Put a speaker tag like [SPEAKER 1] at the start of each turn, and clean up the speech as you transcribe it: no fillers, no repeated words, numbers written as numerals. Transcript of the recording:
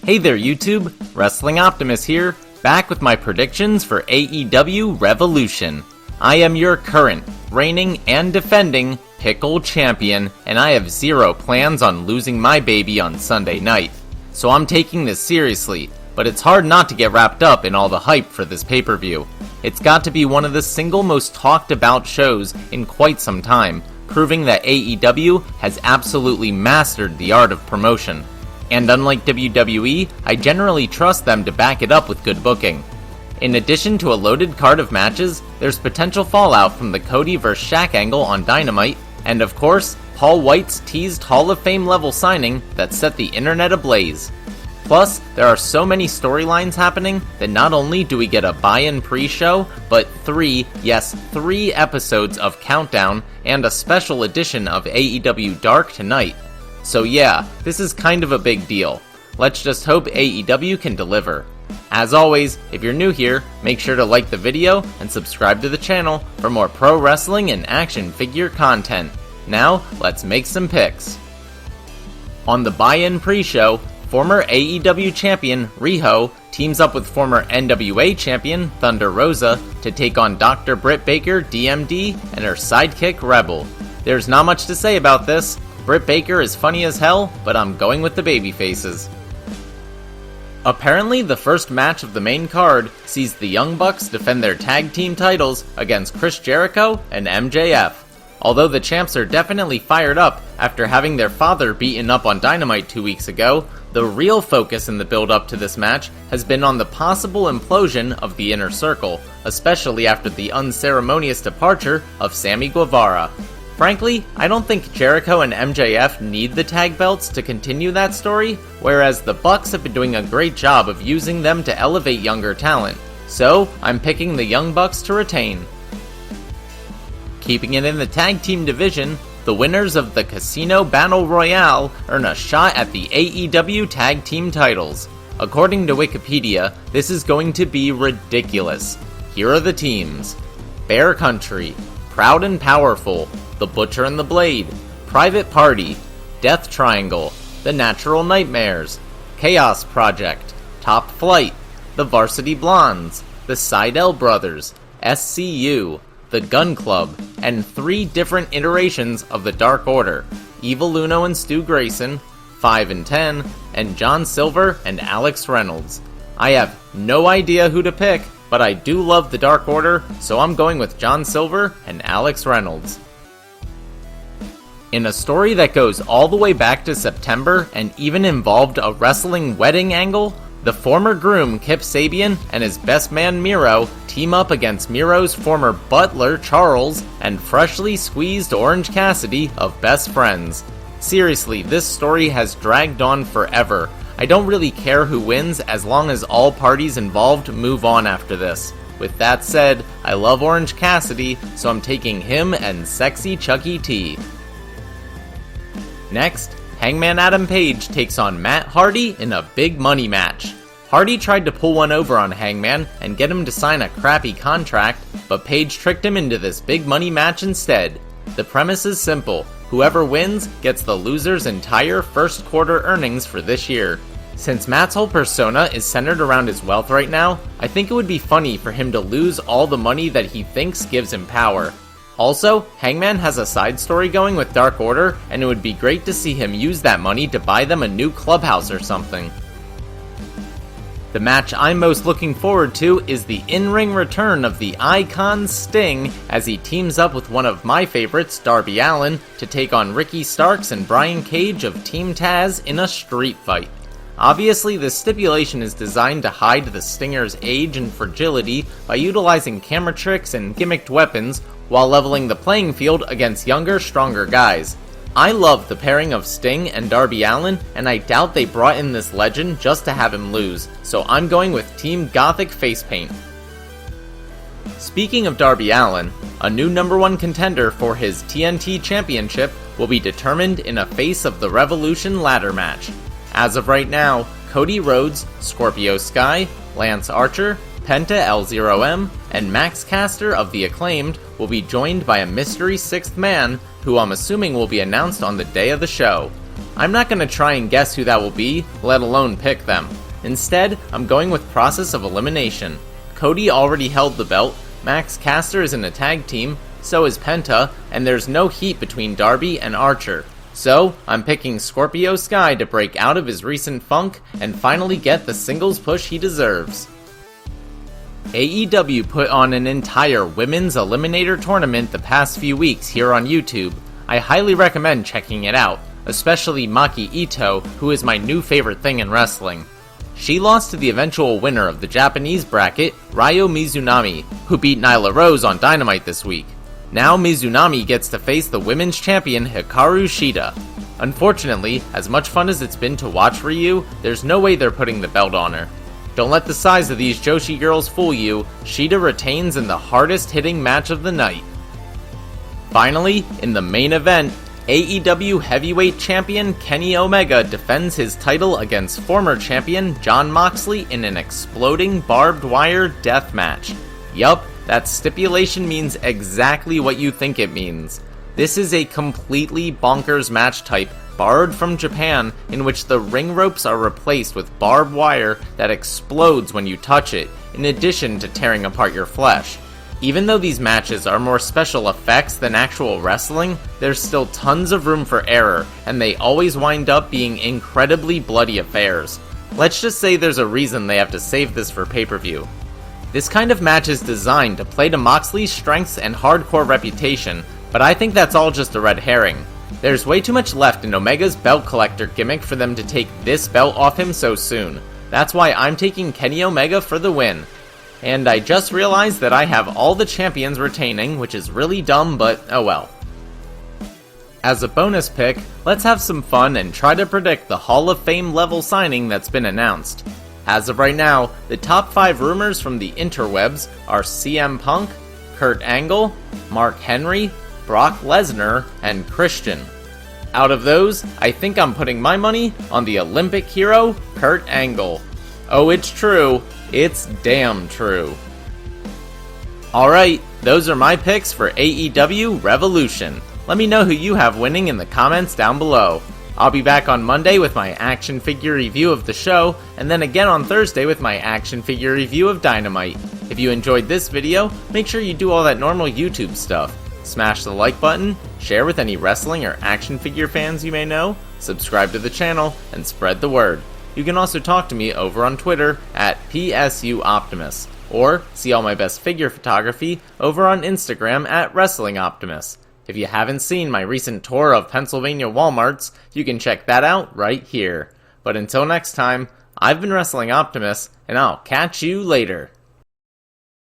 [SPEAKER 1] Hey there YouTube, Wrestling Optimus here, back with my predictions for AEW Revolution. I am your current, reigning, and defending Pickle Champion, and I have zero plans on losing my baby on Sunday night. So I'm taking this seriously, but it's hard not to get wrapped up in all the hype for this pay-per-view. It's got to be one of the single most talked about shows in quite some time, proving that AEW has absolutely mastered the art of promotion. And unlike WWE, I generally trust them to back it up with good booking. In addition to a loaded card of matches, there's potential fallout from the Cody vs. Shaq angle on Dynamite, and of course, Paul White's teased Hall of Fame level signing that set the internet ablaze. Plus, there are so many storylines happening that not only do we get a buy-in pre-show, but three episodes of Countdown and a special edition of AEW Dark tonight. So yeah, this is kind of a big deal. Let's just hope AEW can deliver. As always, if you're new here, make sure to like the video and subscribe to the channel for more pro wrestling and action figure content. Now, let's make some picks. On the buy-in pre-show, former AEW champion Riho teams up with former NWA champion Thunder Rosa to take on Dr. Britt Baker, DMD, and her sidekick Rebel. There's not much to say about this. Britt Baker is funny as hell, but I'm going with the babyfaces. Apparently, the first match of the main card sees the Young Bucks defend their tag team titles against Chris Jericho and MJF. Although the champs are definitely fired up after having their father beaten up on Dynamite 2 weeks ago, the real focus in the build-up to this match has been on the possible implosion of the Inner Circle, especially after the unceremonious departure of Sammy Guevara. Frankly, I don't think Jericho and MJF need the tag belts to continue that story, whereas the Bucks have been doing a great job of using them to elevate younger talent. So, I'm picking the Young Bucks to retain. Keeping it in the tag team division, the winners of the Casino Battle Royale earn a shot at the AEW tag team titles. According to Wikipedia, this is going to be ridiculous. Here are the teams: Bear Country, Proud and Powerful, The Butcher and the Blade, Private Party, Death Triangle, The Natural Nightmares, Chaos Project, Top Flight, The Varsity Blondes, The Seidel Brothers, SCU, The Gun Club, and 3 different iterations of the Dark Order: Evil Uno and Stu Grayson, 5 and 10, and John Silver and Alex Reynolds. I have no idea who to pick, but I do love the Dark Order, so I'm going with John Silver and Alex Reynolds. In a story that goes all the way back to September and even involved a wrestling wedding angle, the former groom Kip Sabian and his best man Miro team up against Miro's former butler Charles and freshly squeezed Orange Cassidy of Best Friends. Seriously, this story has dragged on forever. I don't really care who wins as long as all parties involved move on after this. With that said, I love Orange Cassidy, so I'm taking him and Sexy Chucky T. Next, Hangman Adam Page takes on Matt Hardy in a big money match. Hardy tried to pull one over on Hangman and get him to sign a crappy contract, but Page tricked him into this big money match instead. The premise is simple: whoever wins gets the loser's entire first quarter earnings for this year. Since Matt's whole persona is centered around his wealth right now, I think it would be funny for him to lose all the money that he thinks gives him power. Also, Hangman has a side story going with Dark Order, and it would be great to see him use that money to buy them a new clubhouse or something. The match I'm most looking forward to is the in-ring return of the Icon Sting as he teams up with one of my favorites, Darby Allin, to take on Ricky Starks and Brian Cage of Team Taz in a street fight. Obviously, this stipulation is designed to hide the Stinger's age and fragility by utilizing camera tricks and gimmicked weapons while leveling the playing field against younger, stronger guys. I love the pairing of Sting and Darby Allin, and I doubt they brought in this legend just to have him lose, so I'm going with Team Gothic Face Paint. Speaking of Darby Allin, a new #1 contender for his TNT Championship will be determined in a Face of the Revolution ladder match. As of right now, Cody Rhodes, Scorpio Sky, Lance Archer, Penta L0M, and Max Caster of The Acclaimed will be joined by a mystery 6th man, who I'm assuming will be announced on the day of the show. I'm not going to try and guess who that will be, let alone pick them. Instead, I'm going with process of elimination. Cody already held the belt, Max Caster is in a tag team, so is Penta, and there's no heat between Darby and Archer. So, I'm picking Scorpio Sky to break out of his recent funk and finally get the singles push he deserves. AEW put on an entire women's eliminator tournament the past few weeks here on YouTube. I highly recommend checking it out, especially Maki Ito, who is my new favorite thing in wrestling. She lost to the eventual winner of the Japanese bracket, Ryo Mizunami, who beat Nyla Rose on Dynamite this week. Now Mizunami gets to face the women's champion Hikaru Shida. Unfortunately, as much fun as it's been to watch Ryu, there's no way they're putting the belt on her. Don't let the size of these Joshi girls fool you, Shida retains in the hardest hitting match of the night. Finally, in the main event, AEW Heavyweight Champion Kenny Omega defends his title against former champion Jon Moxley in an exploding barbed wire death match. Yup, that stipulation means exactly what you think it means. This is a completely bonkers match type borrowed from Japan, in which the ring ropes are replaced with barbed wire that explodes when you touch it, in addition to tearing apart your flesh. Even though these matches are more special effects than actual wrestling, there's still tons of room for error, and they always wind up being incredibly bloody affairs. Let's just say there's a reason they have to save this for pay-per-view. This kind of match is designed to play to Moxley's strengths and hardcore reputation, but I think that's all just a red herring. There's way too much left in Omega's belt collector gimmick for them to take this belt off him so soon. That's why I'm taking Kenny Omega for the win. And I just realized that I have all the champions retaining, which is really dumb, but oh well. As a bonus pick, let's have some fun and try to predict the Hall of Fame level signing that's been announced. As of right now, the top 5 rumors from the interwebs are CM Punk, Kurt Angle, Mark Henry, Brock Lesnar, and Christian. Out of those, I think I'm putting my money on the Olympic hero, Kurt Angle. Oh, it's true. It's damn true. Alright, those are my picks for AEW Revolution. Let me know who you have winning in the comments down below. I'll be back on Monday with my action figure review of the show, and then again on Thursday with my action figure review of Dynamite. If you enjoyed this video, make sure you do all that normal YouTube stuff. Smash the like button, share with any wrestling or action figure fans you may know, subscribe to the channel, and spread the word. You can also talk to me over on Twitter at PSU Optimus, or see all my best figure photography over on Instagram at Wrestling Optimus. If you haven't seen my recent tour of Pennsylvania Walmarts, you can check that out right here. But until next time, I've been Wrestling Optimus, and I'll catch you later.